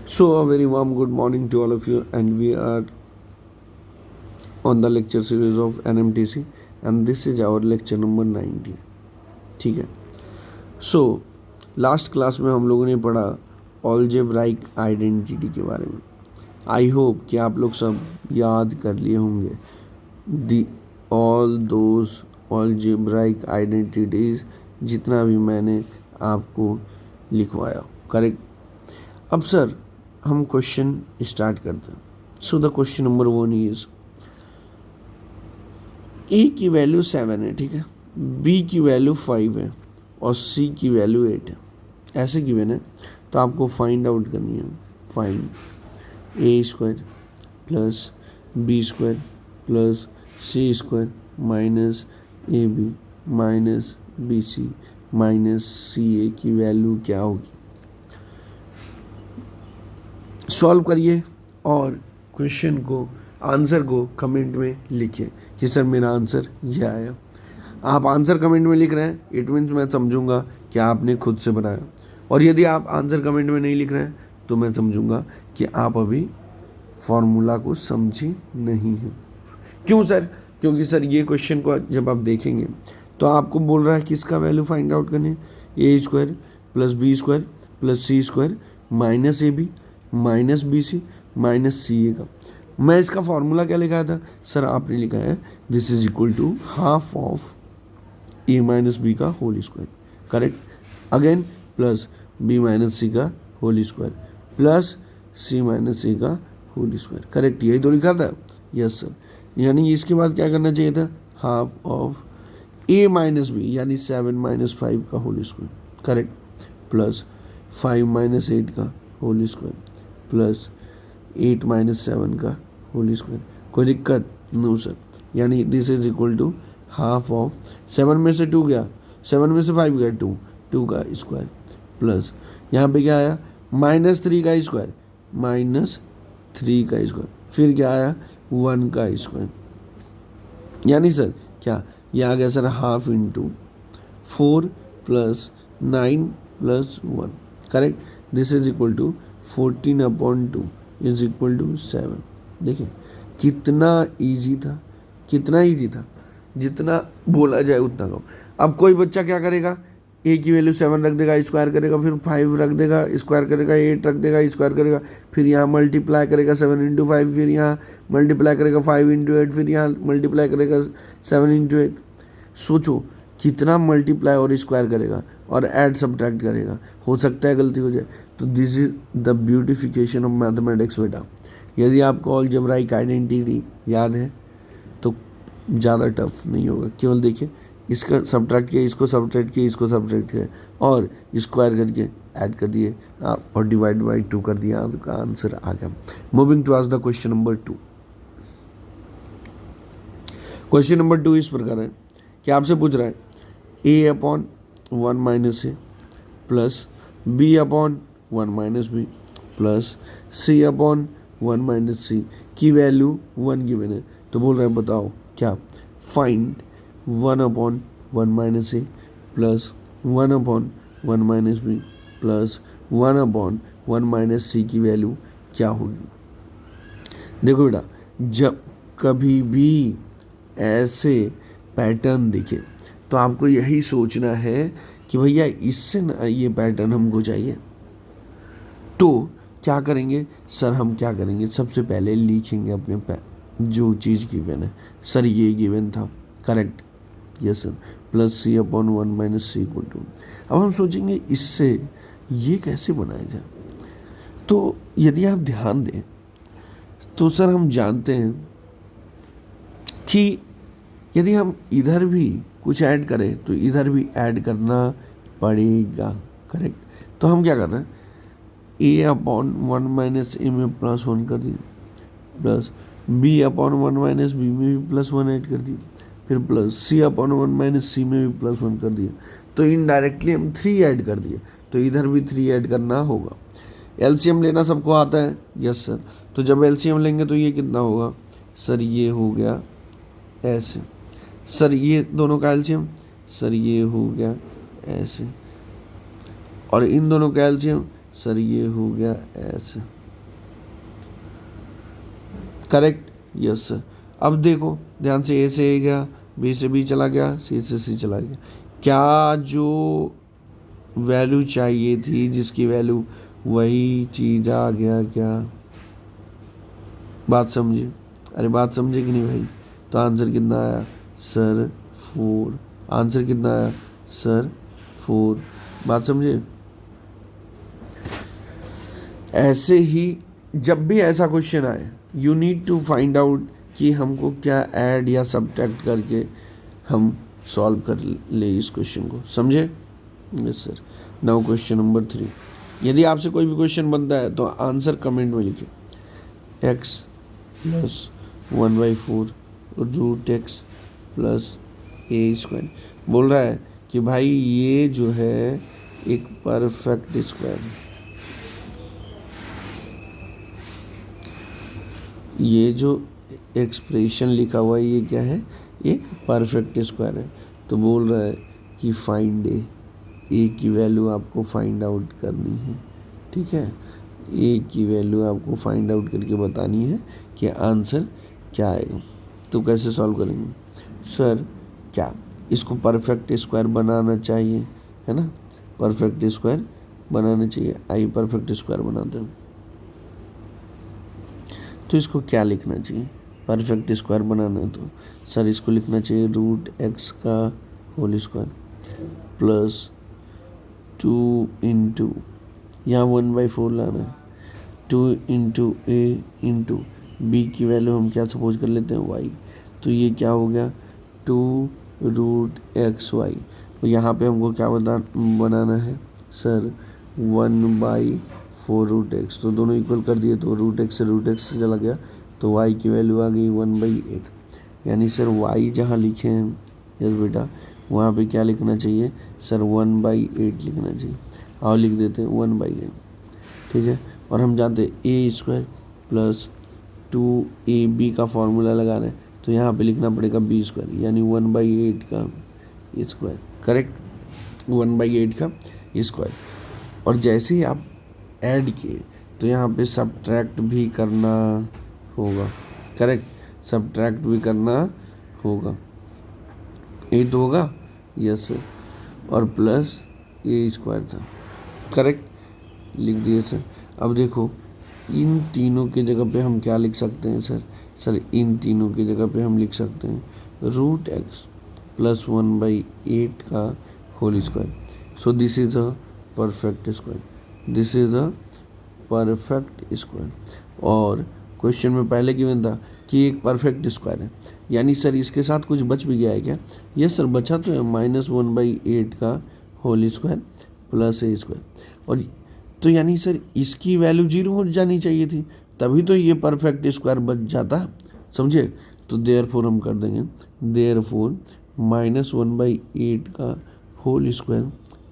So, a very warm good morning to all of you, and we are on the lecture series of NMTC, and this is our lecture number 90. ठीक है. So, last class में हम लोगों ने पढ़ा ऑलजेब्राइक identity के बारे में. आई होप कि आप लोग सब याद कर लिए होंगे दी ऑल दोज ऑलजेब्राइक आइडेंटिटीज जितना भी मैंने आपको लिखवाया. करेक्ट. अब सर हम क्वेश्चन स्टार्ट करते हैं. So the question number 1 is a की वैल्यू 7 है, ठीक है, बी की वैल्यू 5 है और सी की वैल्यू 8 है. ऐसे गिवन है तो आपको फाइंड आउट करनी है. Find a square plus B square plus C square minus A b minus b c minus c a की वैल्यू क्या होगी. सॉल्व करिए और क्वेश्चन को आंसर को कमेंट में लिखिए कि सर मेरा आंसर यह आया. आप आंसर कमेंट में लिख रहे हैं, इट मीन्स मैं समझूंगा कि आपने खुद से बनाया. और यदि आप आंसर कमेंट में नहीं लिख रहे हैं तो मैं समझूंगा कि आप अभी फॉर्मूला को समझे नहीं हैं. क्यों सर? क्योंकि सर ये क्वेश्चन को जब आप देखेंगे तो आपको बोल रहा है कि इसका वैल्यू फाइंड आउट करनी है. A square plus B square plus C square minus A b minus b c minus c a का. मैं इसका फॉर्मूला क्या लिखा था सर? आपने लिखा है this is equal to half of a minus B का whole square. Correct. Again plus b minus c का whole square plus c minus a का होल स्क्वायर. करेक्ट. यही तो लिखा था. Yes sir. यानी इसके बाद क्या करना चाहिए था? Half of a minus b यानी 7 माइनस 5 का whole square. Correct. Plus 5 minus 8 का होल स्क्वायर प्लस 8 माइनस 7 का होल स्क्वायर. कोई दिक्कत? No sir. यानी this is equal to half of 7 में से 2 गया, 7 में से 5 गया, 2 का स्क्वायर प्लस यहाँ पे क्या आया -3 का स्क्वायर माइनस 3 का स्क्वायर फिर क्या आया 1 का स्क्वायर. यानी सर क्या ये आ गया sir half into 4 plus 9 plus 1. Correct. This is equal to 14/2 is equal to 7. देखिए कितना इजी था, कितना इजी था. जितना बोला जाए उतना कम. अब कोई बच्चा क्या करेगा? ए की वैल्यू 7 रख देगा, स्क्वायर करेगा, फिर 5 रख देगा, स्क्वायर करेगा, 8 रख देगा, स्क्वायर करेगा, फिर यहाँ मल्टीप्लाई करेगा 7 इंटू 5, फिर यहाँ मल्टीप्लाई करेगा 5 इंटू 8, फिर यहाँ मल्टीप्लाई करेगा 7 इंटू 8. सोचो कितना मल्टीप्लाई और स्क्वायर करेगा और ऐड सब्ट्रैक्ट करेगा. हो सकता है गलती हो जाए. तो this is the beautification of mathematics बेटा. यदि आपको अलजेब्राइक आइडेंटिटी याद है तो ज़्यादा टफ नहीं होगा. केवल देखिए इसका सब्ट्रैक्ट किया, इसको सब्ट्रैक्ट किया, इसको सब्ट्रैक्ट किया और स्क्वायर करके ऐड कर दिए और डिवाइड बाई 2 कर दिया, आपका आंसर आ गया. Moving to ask the question number 2. Question number 2 इस प्रकार है कि आपसे पूछ रहा है a upon 1 minus A plus b upon 1 minus b plus c upon 1 minus c की वैल्यू 1 गिवन है. तो बोल रहे हैं बताओ क्या. फाइंड 1 अपॉन 1 माइनस ए plus 1 upon 1 minus b plus 1 upon 1 minus c की वैल्यू क्या होगी. देखो बेटा जब कभी भी ऐसे पैटर्न दिखे तो आपको यही सोचना है कि भैया इससे ना ये पैटर्न हमको चाहिए. तो क्या करेंगे सर? हम क्या करेंगे सबसे पहले लिखेंगे अपने जो चीज़ गिवन है. सर ये गिवन था. Correct. Yes sir. Plus c upon 1 minus C equal to. अब हम सोचेंगे इससे ये कैसे बनाया जाए. तो यदि आप ध्यान दें तो सर हम जानते हैं कि यदि हम इधर भी कुछ ऐड करें तो इधर भी ऐड करना पड़ेगा. करेक्ट. तो हम क्या कर रहे हैं ए अपॉन 1 माइनस ए में प्लस 1 कर दिए plus b upon 1 minus b में भी प्लस 1 ऐड कर दिए फिर plus c upon 1 minus c में भी प्लस 1 कर दिए. तो इनडायरेक्टली हम 3 ऐड कर दिए तो इधर भी 3 ऐड करना होगा. एलसीएम लेना सबको आता है. Yes sir. तो जब एलसीएम लेंगे तो ये कितना होगा सर? ये हो गया ऐसे. सर ये दोनों का एलसीएम सर ये हो गया ऐसे और इन दोनों का एलसीएम सर ये हो गया ऐसे. Correct, yes sir. अब देखो ध्यान से, ए से ए गया, बी से बी चला गया, सी से सी चला गया। क्या जो वैल्यू चाहिए थी, जिसकी वैल्यू वही चीज़ आ गया क्या? बात समझे? अरे बात समझे कि नहीं भाई? तो आंसर कितना आया सर? 4। आंसर कितना आया सर? 4। बात समझे? ऐसे ही जब भी ऐसा क्वेश्चन आए, you need to find out कि हमको क्या ऐड या सब्ट्रैक्ट करके हम सॉल्व कर ले इस क्वेश्चन को, समझे? Yes sir. Now question number 3। यदि आपसे कोई भी क्वेश्चन बनता है तो आंसर कमेंट में लिखिए। x plus 1/4 root x plus a²। बोल रहा है कि भाई ये जो है एक परफेक्ट स्क्वायर है। ये जो एक्सप्रेशन लिखा हुआ है ये क्या है? एक परफेक्ट स्क्वायर है। तो बोल रहा है कि फाइंड ए की वैल्यू आपको फाइंड आउट करनी है, ठीक है? ए की वैल्यू आपको फाइंड आउट करके बतानी है कि आंसर क्या आएगा। तो कैसे सॉल्व करेंगे सर? क्या इसको परफेक्ट स्क्वायर बनाना चाहिए, है ना? परफेक्ट स्क्वायर बनाना चाहिए। आइए परफेक्ट स्क्वायर बनाते हैं। तो इसको क्या लिखना चाहिए? परफेक्ट स्क्वायर बनाना है तो सर इसको लिखना चाहिए रूट x का होल स्क्वायर प्लस 2 इंटू, यहाँ 1/4 लाना है, 2 इंटू ए इंटू बी की वैल्यू हम क्या सपोज कर लेते हैं y। तो ये क्या हो गया 2 रूट XY। तो यहाँ पे हमको क्या बनाना है सर? 1/4 root x। तो दोनों इक्वल कर दिए तो रूट x से चला गया तो y की वैल्यू आ गई 1/8। यानी सर y जहाँ लिखे हैं, यस बेटा, वहाँ पे क्या लिखना चाहिए सर? 1/8 लिखना चाहिए। और लिख देते हैं 1/8, ठीक है? और हम जानते हैं a² प्लस 2ab का फॉर्मूला लगाना है तो यहाँ पे लिखना पड़ेगा b², यानी 1/8 का स्क्वायर। करेक्ट, 1/8 का स्क्वायर। और जैसे ही आप ऐड किए तो यहाँ पे सब्ट्रैक्ट भी करना होगा। करेक्ट, सब्ट्रैक्ट भी करना होगा। 8 होगा, यस सर, और प्लस a² था। करेक्ट, लिख दिए सर। अब देखो इन तीनों की जगह पे हम क्या लिख सकते हैं सर? सर इन तीनों की जगह पे हम लिख सकते हैं रूट x प्लस 1/8 का whole square. So this is a perfect square, this is a perfect square. और क्वेश्चन में पहले गिवन था कि एक परफेक्ट स्क्वायर है, यानी सर इसके साथ कुछ बच भी गया है क्या? यस सर, बचा तो है -1/8 का होल स्क्वायर प्लस a²। और तो यानी सर इसकी वैल्यू 0 हो जानी चाहिए थी, तभी तो ये परफेक्ट स्क्वायर बच जाता, समझे? तो देयरफॉर हम कर देंगे देयरफॉर -1/8 का whole square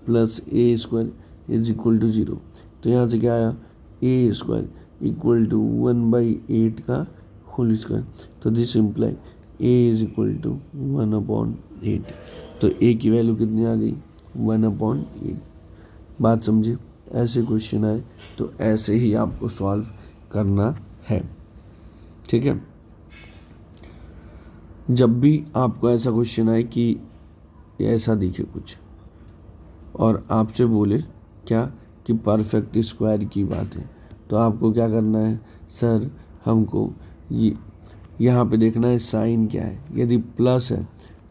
plus a² is equal to 0। तो यहाँ से क्या आया? a² इक्वल टू 1/8 का होल स्क्वायर। तो this imply a is equal to 1/8। तो a की वैल्यू कितनी आ गई? 1/8। बात समझे? ऐसे क्वेश्चन आए तो ऐसे ही आपको सॉल्व करना है, ठीक है? जब भी आपको ऐसा क्वेश्चन आए कि ऐसा दिखे कुछ और आपसे बोले क्या कि परफेक्ट स्क्वायर की बात है, तो आपको क्या करना है सर? हमको ये यहाँ पे देखना है साइन क्या है। यदि प्लस है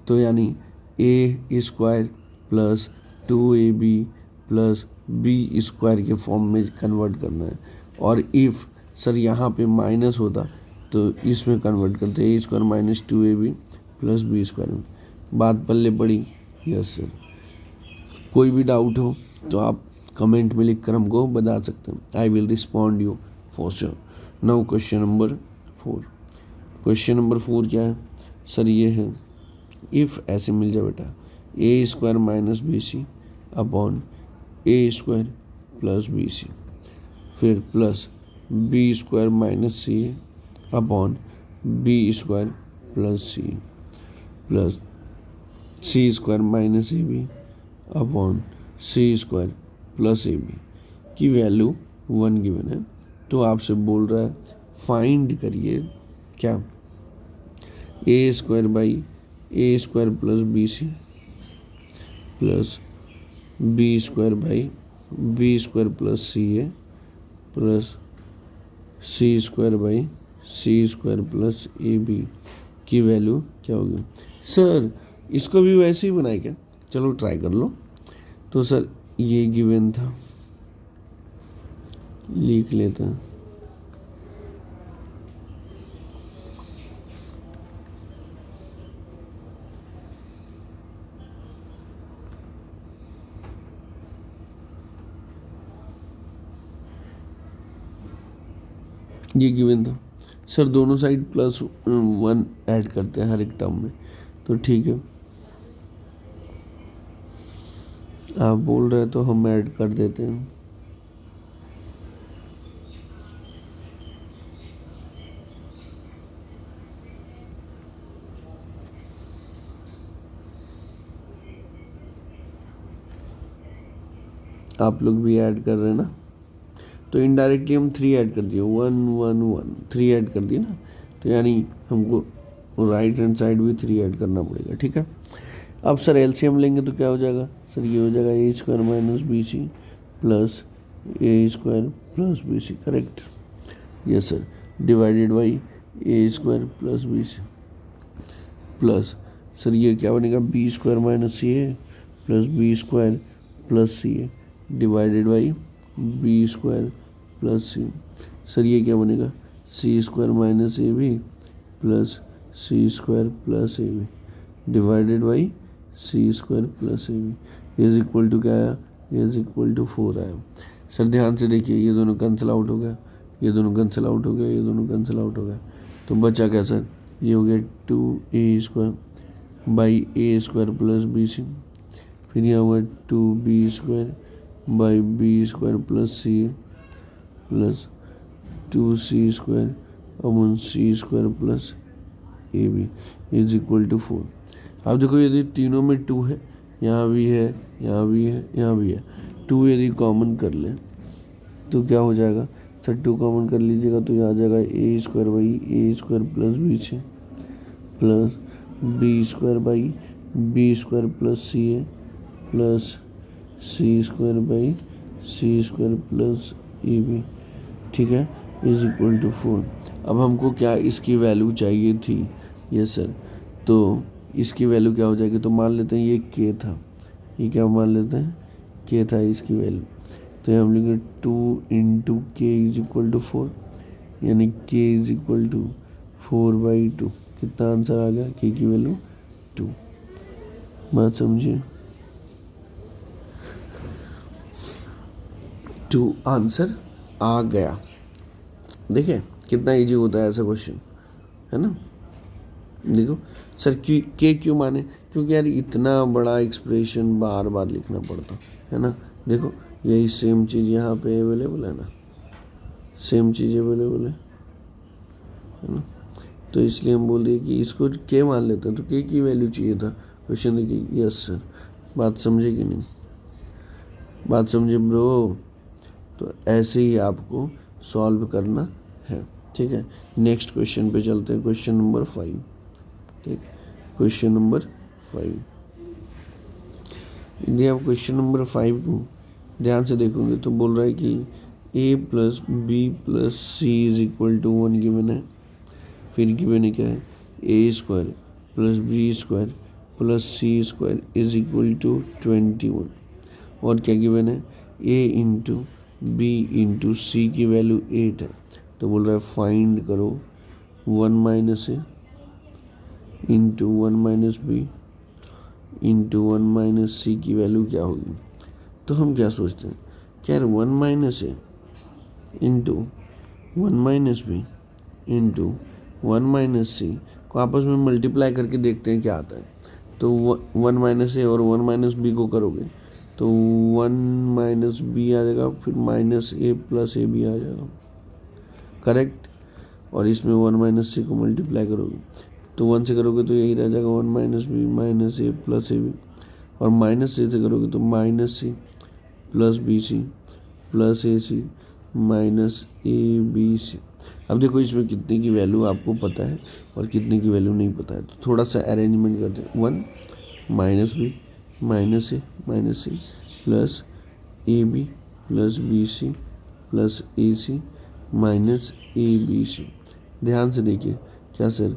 तो यानी a² plus 2ab plus b² के फॉर्म में कन्वर्ट करना है। और इफ़ सर यहाँ पे माइनस होता तो इसमें कन्वर्ट करते a² minus 2ab plus b² में। बात पल्ले पड़ी? Yes sir. कोई भी डाउट हो तो आप कमेंट में लिख कर हमको बता सकते हैं। I will respond you for sure. Now question number 4। Question number 4 क्या है सर? ये है इफ़ ऐसे मिल जाए बेटा a² minus bc upon a² plus bc, फिर plus b² minus c upon b² plus c, plus c² minus ab upon c² plus ab की value 1 given है। तो आपसे बोल रहा है फाइंड करिए क्या, a square by a square plus B C plus B square by b square plus C a plus C square by c square plus A b की वैल्यू क्या होगी। सर इसको भी वैसे ही बनाए क्या, चलो ट्राई कर लो। तो सर ये गिवन था, लिख लेते हैं। ये गिवन था सर, दोनों साइड +1 ऐड करते हैं हर एक टर्म में, तो ठीक है आप बोल रहे हैं तो हम ऐड कर देते हैं। आप लोग भी ऐड कर रहे हैं ना, तो इनडायरेक्टली हम 3 ऐड कर दिए, 1 1 1 3 ऐड कर दिए ना, तो यानी हमको राइट हैंड साइड भी 3 ऐड करना पड़ेगा। ठीक है, अब सर एलसीएम लेंगे तो क्या हो जाएगा सर, ये हो जाएगा ए square minus b C plus a square plus B c, correct. Yes sir, divided by a square plus B C plus sir ये क्या बनेगा, b square minus c a plus B square plus C a divided by b square plus c. Sir ये क्या बनेगा, c square minus A B plus C square plus A b divided by c square plus A b is equal to क्या आया, is equal to 4 आया। Sir ध्यान से देखिए, ये दोनों कैंसिल आउट हो गया, ये दोनों कैंसिल आउट हो गया, ये दोनों कैंसिल आउट हो गया, तो बचा क्या सर, ये हो गया 2a square by a square plus B c, फिर यहाँ हुआ 2b square by b square plus C plus 2c square upon c square plus A b is equal to 4। अब देखो यदि तीनों में 2 है, यहाँ भी है, यहाँ भी है, यहाँ भी है, 2 यदि कॉमन कर ले तो क्या हो जाएगा सर, 2 कॉमन कर लीजिएगा तो यहाँ आ जाएगा ए square by a square plus B C plus B square by b square plus C a plus C square by c square plus A b, ठीक है, इज इक्वल टू 4। अब हमको क्या इसकी वैल्यू चाहिए थी, यस सर, तो इसकी वैल्यू क्या हो जाएगी, तो मान लेते हैं ये के था, ये क्या मान लेते हैं के था इसकी वैल्यू, तो हम लिखेंगे 2 इंटू के इज इक्वल टू 4, यानी के इज इक्वल टू 4/2। कितना आंसर आ गया, के की वैल्यू 2। बात समझिए, 2 आंसर आ गया। देखिए कितना इजी होता है ऐसा क्वेश्चन, है ना। देखो सर के क्यों माने, क्योंकि यार इतना बड़ा एक्सप्रेशन बार बार लिखना पड़ता है ना। देखो यही सेम चीज़ यहाँ पे अवेलेबल है ना, सेम चीज़ अवेलेबल है ना, तो इसलिए हम बोल दिए कि इसको के मान लेते हैं, तो के की वैल्यू चाहिए था। क्वेश्चन देखिए, यस सर, बात समझे कि नहीं, बात समझे ब्रो। तो ऐसे ही आपको सॉल्व करना है, ठीक है। नेक्स्ट क्वेश्चन पे चलते हैं, क्वेश्चन नंबर 5, ठीक, क्वेश्चन नंबर 5। यदि आप क्वेश्चन नंबर 5 को ध्यान से देखोगे तो बोल रहा है कि a plus B plus c is equal to 1 given है, फिर गिवन है क्या है, a square plus B square plus C square is equal to 21, और क्या गिवन है, a इंटू बी इंटू सी की वैल्यू 8 है, तो बोल रहा है फाइंड करो 1 minus a into 1 minus b into 1 minus c की वैल्यू क्या होगी। तो हम क्या सोचते हैं, क्या 1 minus a into 1 minus b into 1 minus c को आपस में मल्टीप्लाई करके देखते हैं क्या आता है। तो 1 माइनस ए और 1 माइनस बी को करोगे तो 1 माइनस बी आ जाएगा, फिर माइनस ए प्लस ए बी आ जाएगा, करेक्ट। और इसमें 1 माइनस सी को मल्टीप्लाई करोगे तो 1 से करोगे तो यही रह जाएगा 1 माइनस बी माइनस ए प्लस ए बी, और माइनस ए से करोगे तो minus c plus B C plus A C minus A B c. अब देखो इसमें कितने की वैल्यू आपको पता है और कितने की वैल्यू नहीं पता है, तो थोड़ा सा अरेंजमेंट करते हैं। 1 minus B minus A plus A B plus B C plus A C minus A B C. ध्यान से देखिए क्या सर,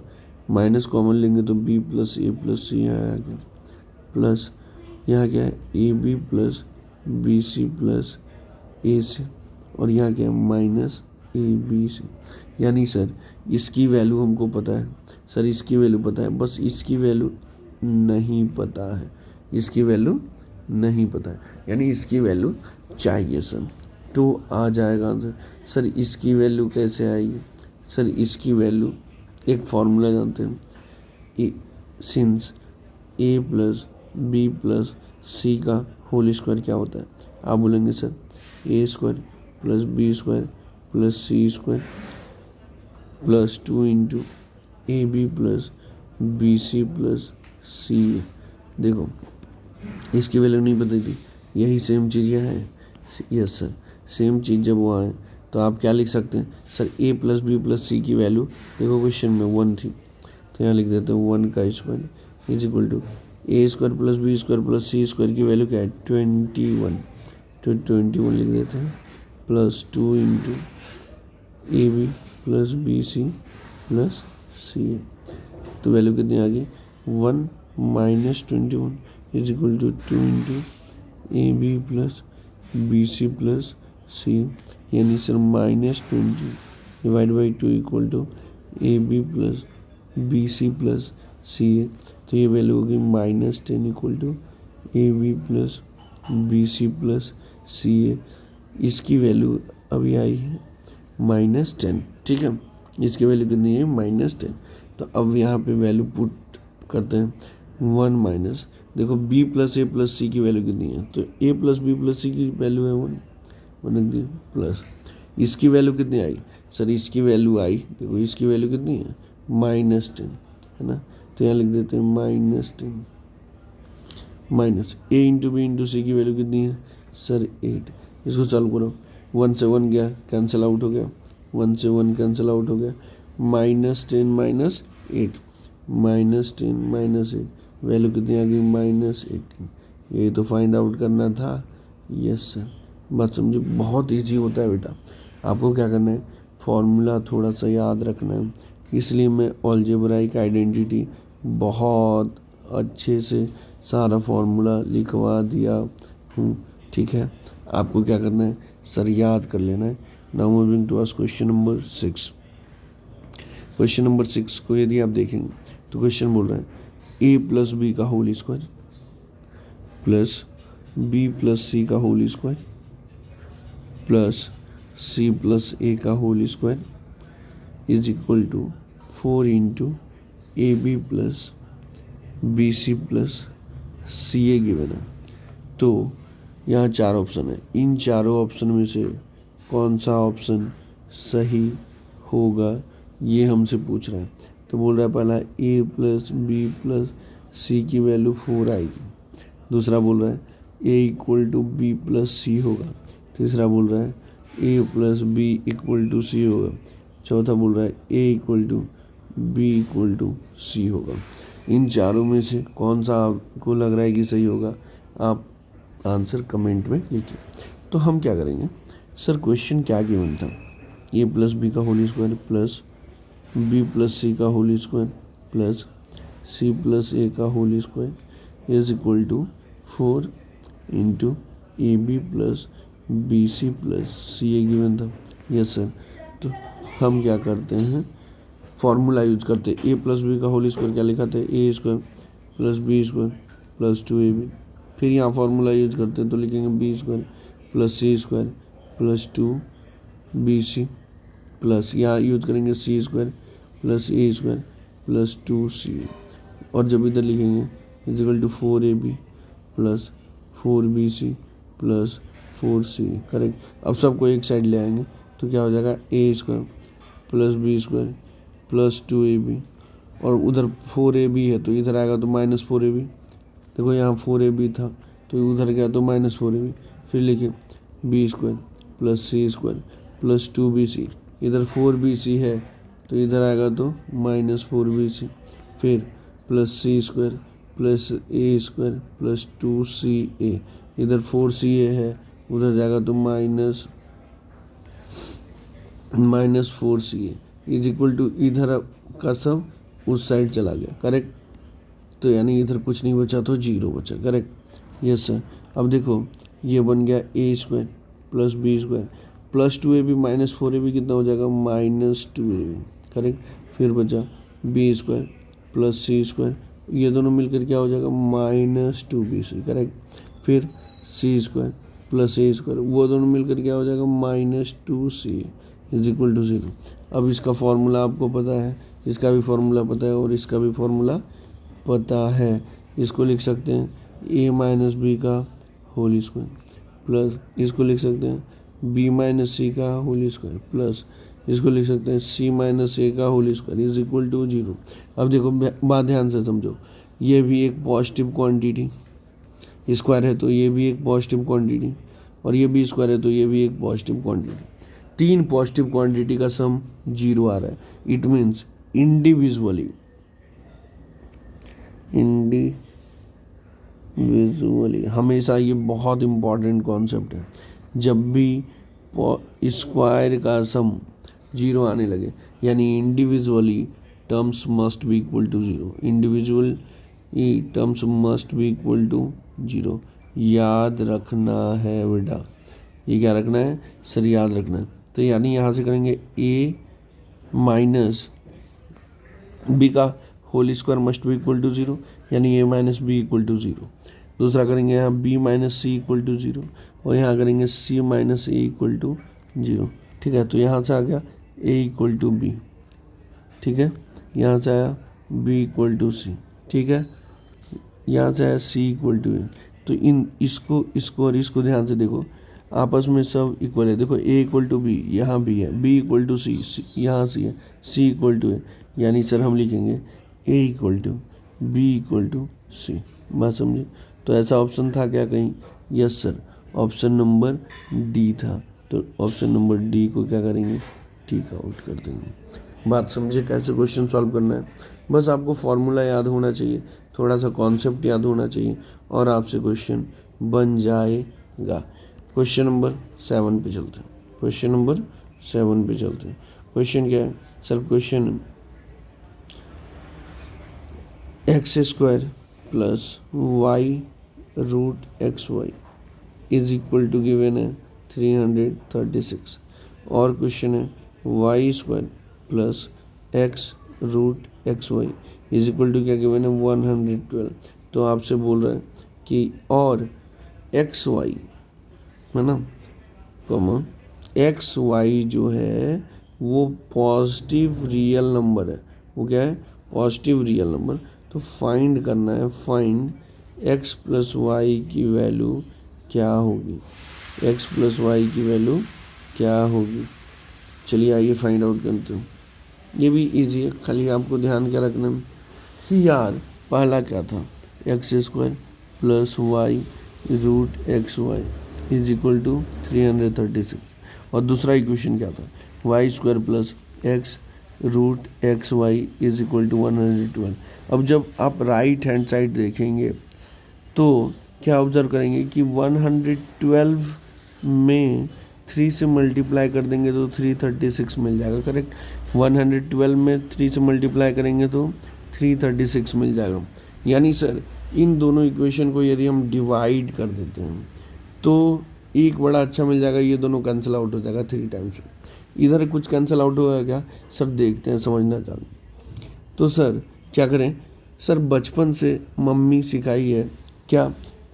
माइनस कॉमन लेंगे तो B plus A plus C यहाँ आ गया, प्लस यहाँ क्या है A B plus B C plus A C, और यहाँ क्या है माइनस ए बी सी। यानी सर इसकी वैल्यू हमको पता है, सर इसकी वैल्यू पता है, बस इसकी वैल्यू नहीं पता है, इसकी वैल्यू नहीं पता है, यानी इसकी वैल्यू चाहिए सर। तो आ जाएगा आंसर। सर इसकी वैल्यू कैसे आएगी? सर इसकी वैल्यू एक फॉर्मूला जानते हैं, A since A plus B plus C का होल स्क्वायर क्या होता है? आप बोलेंगे sir A square plus B square plus C square plus 2 into A B plus B C plus C. देखो इसकी वैल्यू नहीं पता थी, यही सेम चीज़ यहाँ है। यस सर, सेम चीज़ जब वो आए तो आप क्या लिख सकते हैं? सर ए प्लस बी प्लस सी की वैल्यू देखो क्वेश्चन में 1 थी, तो यहाँ लिख देते हैं 1 का square is equal to A square plus B square plus C square की वैल्यू क्या है? 21, तो 21 लिख देते हैं plus 2 into A B plus B C plus C. तो वैल्यू कितनी आ गई? 1 minus 21 is equal to 2 into A B plus B C plus C, यानी sir minus 20 divide by 2 equal to A B plus B C plus C है, तो ये value होगी minus 10 equal to A B plus B C plus C है। इसकी value अभी आई है -10, ठीक है, इसकी वैल्यू कितनी है? -10। तो अब यहाँ पे वैल्यू पुट करते हैं 1 माइनस, देखो b plus A plus C की वैल्यू कितनी है? तो a plus B plus C की वैल्यू है 1 रख दी, प्लस इसकी वैल्यू कितनी आई? सर इसकी वैल्यू आई, देखो इसकी वैल्यू कितनी है? -10 है ना, तो यहाँ लिख देते हैं -10 minus a into B into सी की वैल्यू कितनी है? सर 8। इसको सॉल्व करो, 1 से 1 गया कैंसिल आउट हो गया, 1 से 1 कैंसिल आउट हो गया, -10 माइनस 8 -10 माइनस 8 वैल्यू कितनी आ गई? -18। ये तो फाइंड आउट करना था। यस सर, बात समझिए, बहुत इजी होता है बेटा। आपको क्या करना है? फॉर्मूला थोड़ा सा याद रखना है, इसलिए मैं अलजेब्राइक आइडेंटिटी बहुत अच्छे से सारा फॉर्मूला लिखवा दिया हूँ, ठीक है। आपको क्या करना है? सर याद कर लेना है। Now moving to ask question number 6। Question number 6 को यदि आप देखेंगे तो क्वेश्चन बोल रहा है ए प्लस बी का whole square plus B plus C का whole square plus C plus A का whole square is equal to 4 into A B plus B C plus C A given है। तो यहाँ 4 option है, इन चारों option में से कौन सा ऑप्शन सही होगा ये हमसे पूछ रहा है। तो बोल रहा है पहला A plus B plus C की वैल्यू 4 आएगी, दूसरा बोल रहा है A equal to B plus C होगा, तीसरा बोल रहा है A plus B equal to C होगा, चौथा बोल रहा है A equal to B equal to C होगा। इन चारों में से कौन सा आपको लग रहा है कि सही होगा? आप आंसर कमेंट में लिखिए। तो हम क्या करेंगे? सर क्वेश्चन क्या गिवन था? ए प्लस बी का whole square plus B plus C का whole square plus C plus A का whole square is equal to 4 into A B plus B C plus C A given था। Yes sir, तो हम क्या करते हैं? Formula use करते हैं। ए प्लस बी का होल स्क्वायर क्या लिखा था? A square plus B square plus 2ab। फिर यहाँ फार्मूला यूज करते हैं तो लिखेंगे बी स्क्वायर प्लस सी स्क्वायर प्लस 2bc प्लस यहाँ यूज करेंगे c square plus a square plus 2c, और जब इधर लिखेंगे equal to 4ab plus 4bc plus 4c। Correct. अब सबको एक साइड ले आएंगे तो क्या हो जाएगा? ए square plus B square plus 2ab, और उधर 4ab है तो इधर आएगा तो -4ab। देखो यहाँ 4ab था तो उधर गया तो -4ab। फिर लिखे बी स्क्वायर प्लस सी स्क्वायर प्लस 2bc, इधर 4bc है तो इधर आएगा तो माइनस 4bc, फिर plus c² plus a² plus 2ca, इधर 4ca है उधर जाएगा तो minus 4ca is equal to इधर का सब उस साइड चला गया, करेक्ट। तो यानी इधर कुछ नहीं बचा तो 0 बचा, करेक्ट। Yes sir. अब देखो ये बन गया a² plus b² plus 2ab minus 4ab कितना हो जाएगा माइनस 2ab, करेक्ट। फिर बचा b² प्लस c², ये दोनों मिलकर क्या हो जाएगा माइनस 2bc, करेक्ट। फिर c² प्लस a², वो दोनों मिलकर क्या हो जाएगा minus 2c is equal to 0। अब इसका फॉर्मूला आपको पता है, इसका भी फॉर्मूला पता है और इसका भी फॉर्मूला पता है। इसको लिख सकते हैं a माइनस बी का होल स्क्वायर प्लस इसको लिख सकते हैं b माइनस सी का होल स्क्वायर प्लस इसको लिख सकते हैं c माइनस ए का whole square is equal to 0। अब देखो बात ध्यान से समझो, ये भी एक पॉजिटिव क्वांटिटी स्क्वायर है तो ये भी एक पॉजिटिव क्वांटिटी, और ये भी स्क्वायर है तो ये भी एक पॉजिटिव क्वांटिटी। 3 पॉजिटिव क्वांटिटी का सम 0 आ रहा है। इट मीन्स इंडिविजुअली हमेशा, ये बहुत इम्पॉर्टेंट कॉन्सेप्ट है, जब भी स्क्वायर का सम 0 आने लगे यानी individually terms must be equal to 0, individual terms must be equal to 0। याद रखना है बेटा, ये क्या रखना है सर, याद रखना है। तो यानी यहाँ से करेंगे a माइनस बी का whole square must be equal to 0, यानी a minus B equal to 0। दूसरा करेंगे यहाँ b minus C equal to 0 और यहाँ करेंगे c minus A equal to 0, ठीक है। तो यहाँ से आ गया a इक्वल टू बी, ठीक है। यहाँ से आया b इक्वल टू सी, ठीक है। यहाँ से आया c इक्वल टू ए। तो इसको और इसको ध्यान से देखो, आपस में सब इक्वल है। देखो a इक्वल टू बी यहाँ भी है, b इक्वल टू सी यहाँ सी है, c इक्वल टू ए, यानी सर हम लिखेंगे a equal to b equal to C. बात समझे? तो ऐसा ऑप्शन था क्या कहीं? Yes sir, option number D था। तो ऑप्शन नंबर डी को क्या करेंगे, टिक आउट कर देंगे। बात समझे कैसे क्वेश्चन सॉल्व करना है? बस आपको फॉर्मूला याद होना चाहिए, थोड़ा सा कॉन्सेप्ट याद होना चाहिए और आपसे क्वेश्चन बन जाएगा। क्वेश्चन नंबर 7 पे चलते हैं। क्वेश्चन नंबर 7 पे चलते हैं। क्वेश्चन क्या है sir? Question x² plus y root XY is equal to given है 336, और क्वेश्चन है y² plus x root XY is equal to क्या गिवन है 112। तो आपसे बोल रहा है कि और XY है ना, कॉमा XY जो है वो पॉजिटिव रियल नंबर है। वो क्या है? Positive real number. तो फाइंड करना है, फाइंड x प्लस वाई की वैल्यू क्या होगी, x प्लस वाई की वैल्यू क्या होगी। चलिए आइए फाइंड आउट करते हैं। ये भी इजी है, खाली आपको ध्यान क्या रखना है कि यार पहला क्या था, x² plus Y root XY is equal to 336, और दूसरा इक्वेशन क्या था, y² plus x root XY is equal to 112। अब जब आप राइट हैंड साइड देखेंगे तो क्या ऑब्जर्व करेंगे कि 112 में 3 से मल्टीप्लाई कर देंगे तो 336 मिल जाएगा, करेक्ट। 112 में 3 से मल्टीप्लाई करेंगे तो 336 मिल जाएगा। यानी सर इन दोनों इक्वेशन को यदि हम डिवाइड कर देते हैं तो एक बड़ा अच्छा मिल जाएगा, ये दोनों कैंसिल आउट हो जाएगा 3 टाइम्स। इधर कुछ कैंसिल आउट होगा क्या सर? देखते हैं, समझना चाहते। तो सर क्या करें? सर बचपन से मम्मी सिखाई है क्या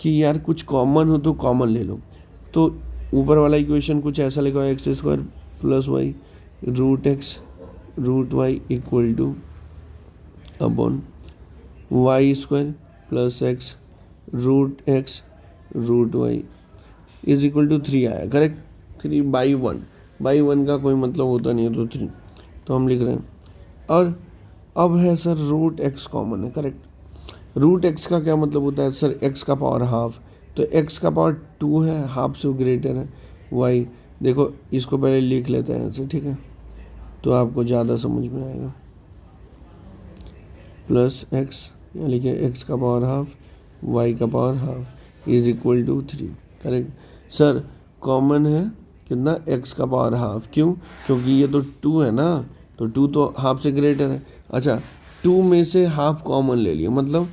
कि यार कुछ कॉमन हो तो कॉमन ले लो। तो ऊपर वाला इक्वेशन कुछ ऐसा लिखा है x² plus Y root x root Y equal to upon y² plus x root x root Y is equal to 3 आया, करेक्ट। 3/1 का कोई मतलब होता नहीं है तो 3, तो हम लिख रहे हैं। और अब है सर रूट x कॉमन है, करेक्ट। रूट x का क्या मतलब होता है सर? x का पावर हाफ, तो x का पावर 2 है, हाफ से ग्रेटर है y, देखो इसको पहले लिख लेते हैं ऐसे, ठीक है, तो आपको ज़्यादा समझ में आएगा। प्लस एक्स, यहाँ लिखे एक्स का पावर हाफ वाई का power half is equal to 3। Correct sir, common है कितना, एक्स का पावर हाफ, क्यों, क्योंकि ये तो 2 है ना, तो 2 तो हाफ से ग्रेटर है। अच्छा 2 में से हाफ कॉमन ले लिया, मतलब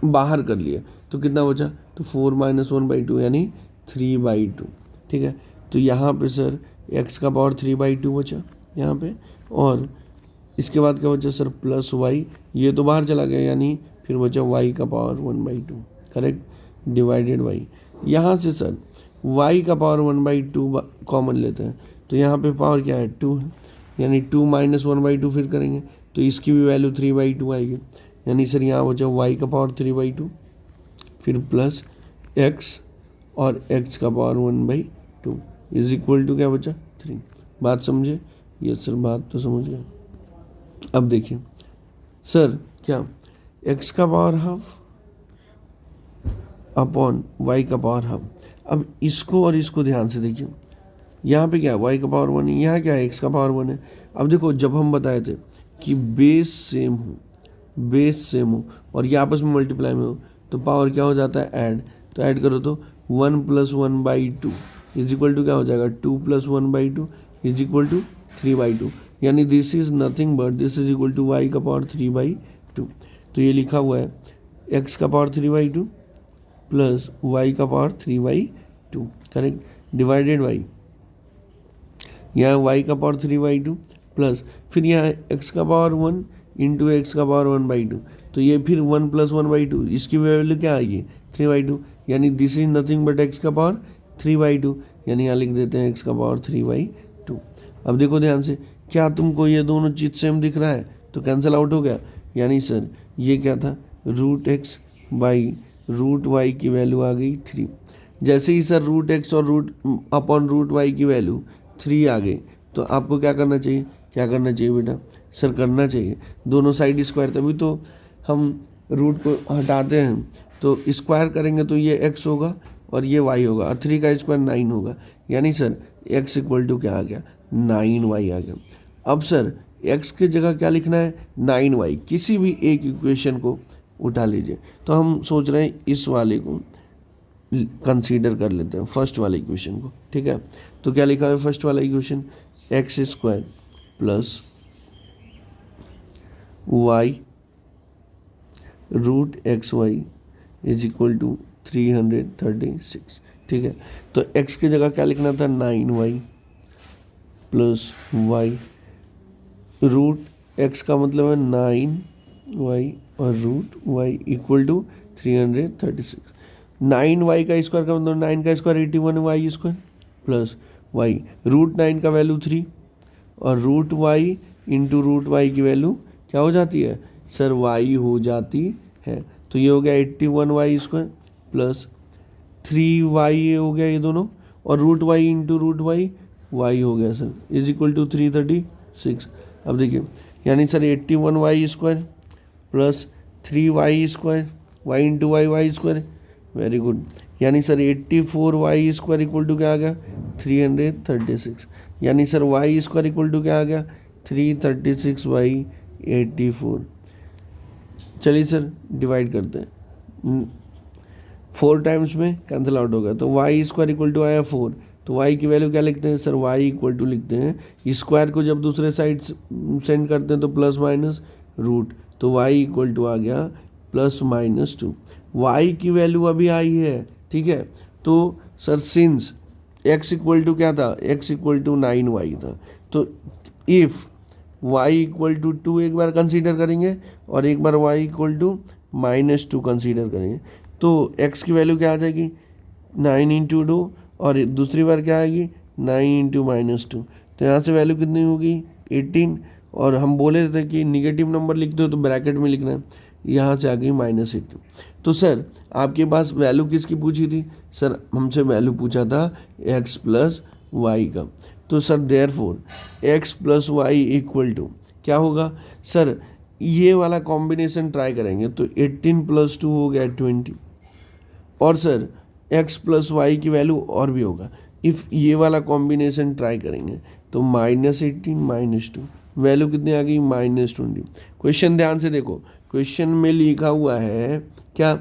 बाहर कर लिया, तो कितना बचा, तो 4 - 1/2 यानी 3/2। ठीक है, तो यहाँ पे सर एक्स का पावर 3/2 बचा यहाँ पे, और इसके बाद क्या बचा सर, प्लस वाई, ये तो बाहर चला गया, यानी फिर बचा वाई का पावर 1/2। Correct, divided Y. यहाँ से सर वाई का पावर 1/2 कॉमन लेते हैं, तो यहाँ पे पावर क्या है, 2 है, यानी 2 - 1/2 फिर करेंगे तो इसकी भी वैल्यू 3/2 आएगी, यानी सर यहाँ बचा वाई का पावर 3/2, फिर प्लस एक्स और एक्स का पावर 1/2 इज इक्वल टू क्या बचा, 3। बात समझे, यस सर बात तो समझ गए। अब देखिए सर क्या, एक्स का पावर हाफ अपॉन वाई का पावर हाफ। अब इसको और इसको ध्यान से देखिए, यहाँ पे क्या है, वाई का पावर 1 है, यहाँ क्या है, एक्स का पावर 1 है। अब देखो जब हम बताए थे कि बेस सेम हो और ये आपस में मल्टीप्लाई में हो, तो पावर क्या हो जाता है, ऐड, तो ऐड करो तो 1 + 1/2 इज इक्वल टू क्या हो जाएगा, 2 + 1/2 इज इक्वल टू 3/2, यानी this is nothing but this is equal to Y का पावर 3/2। तो ये लिखा हुआ है एक्स का पावर 3/2 प्लस वाई का पावर 3/2। करेक्ट, डिवाइडेड वाई, यहाँ वाई का पावर 3/2 प्लस फिर यहाँ एक्स का पावर 1 इंटू एक्स का पावर 1/2, तो ये फिर 1 + 1/2, इसकी वैल्यू क्या आएगी, 3/2, यानी this is nothing but x का पावर 3/2, यानी यहाँ लिख देते हैं एक्स का पावर 3/2। अब देखो ध्यान से, क्या तुमको ये दोनों चीज सेम दिख रहा है, तो कैंसिल आउट हो गया, यानी सर ये क्या था, √x बाई √y की वैल्यू आ गई 3। जैसे ही सर √x और √y की वैल्यू 3 आ गई, तो आपको क्या करना चाहिए, बेटा, सर करना चाहिए दोनों साइड स्क्वायर, तभी तो हम रूट को हटाते हैं, तो स्क्वायर करेंगे तो ये x होगा और ये y होगा, और 3 का स्क्वायर 9 होगा, यानी सर x इक्वल टू क्या आ गया, 9y आ गया। अब सर x की जगह क्या लिखना है, 9y, किसी भी एक इक्वेशन को उठा लीजिए, तो हम सोच रहे हैं इस वाले को कंसीडर कर लेते हैं, फर्स्ट वाले इक्वेशन को। ठीक है, तो क्या लिखा है फर्स्ट वाला equation, x² plus y √xy is equal to 336। ठीक है, तो x की जगह क्या लिखना था, 9y प्लस y, √x का मतलब है 9y और √y इक्वल टू 336। 9y का स्क्वायर का मतलब 9 का स्क्वायर 81y² प्लस y, √9 का वैल्यू 3 और √y इंटू √y की वैल्यू क्या हो जाती है, सर y हो जाती है, तो ये हो गया 81y² प्लस 3y हो गया ये दोनों, और √y इंटू √y y हो गया सर इज इक्वल टू 336। अब देखिए, यानी sir 81y² plus 3y² y into y² very good, यानी सर 84y² इक्वल टू क्या आ गया, 336, यानी सर y² इक्वल टू क्या आ गया, 336/84। चलिए सर डिवाइड करते हैं, 4 टाइम्स में कैंसिल आउट हो गया, तो y² इक्वल टू आया 4, तो y की वैल्यू क्या लिखते हैं सर, y इक्वल टू लिखते हैं, स्क्वायर को जब दूसरे साइड सेंड करते हैं तो प्लस माइनस रूट, तो y इक्वल टू आ गया +-2। y की वैल्यू अभी आई है, ठीक है, तो sir since x equal to क्या था, x इक्वल टू 9y था, तो इफ़ y इक्वल टू 2 एक बार कंसीडर करेंगे और एक बार y इक्वल टू -2 कंसीडर करेंगे, तो x की वैल्यू क्या आ जाएगी, 9 × 2, और दूसरी बार क्या आएगी, 9 × -2, तो यहाँ से वैल्यू कितनी होगी, 18, और हम बोले थे कि निगेटिव नंबर लिखते हो तो ब्रैकेट में लिखना है, यहाँ से आ गई -18। तो सर आपके पास वैल्यू किसकी पूछी थी, सर हमसे वैल्यू पूछा था x + y का, तो sir therefore x + y equal to क्या होगा, सर ये वाला कॉम्बिनेशन ट्राई करेंगे, तो 18 + 2 हो गया 20, और सर x + y की वैल्यू और भी होगा, इफ़ ये वाला कॉम्बिनेशन ट्राई करेंगे तो -18 -2 वैल्यू कितनी आ गई -20। क्वेश्चन ध्यान से देखो, क्वेश्चन में लिखा हुआ है क्या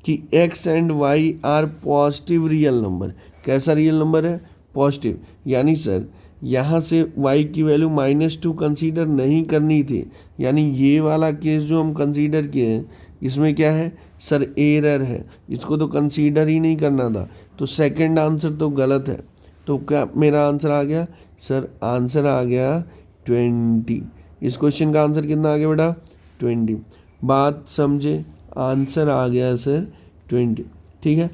कि x and y are positive real number. कैसा रियल नंबर है? पॉजिटिव। यानी सर यहाँ से y की वैल्यू -2 कंसीडर नहीं करनी थी, यानी ये वाला केस जो हम कंसीडर किए हैं इसमें क्या है सर? एरर है, इसको तो कंसीडर ही नहीं करना था। तो सेकंड आंसर तो गलत है। तो क्या मेरा आंसर आ गया सर? आंसर आ गया 20। इस क्वेश्चन का आंसर कितना आ गया बेटा? 20। बात समझे? आंसर आ गया सर 20। ठीक है,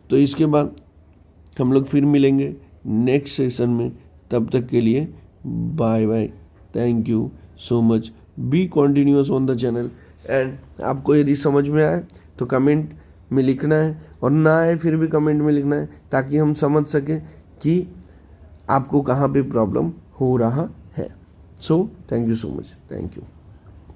तो इसके बाद हम लोग फिर मिलेंगे नेक्स्ट सेशन में। तब तक के लिए bye bye, thank you so much, be continuous on the channel. And आपको यदि समझ में आए तो कमेंट में लिखना है, और ना आए फिर भी कमेंट में लिखना है, ताकि हम समझ सकें कि आपको कहाँ पे प्रॉब्लम हो रहा है। So thank you so much, thank you.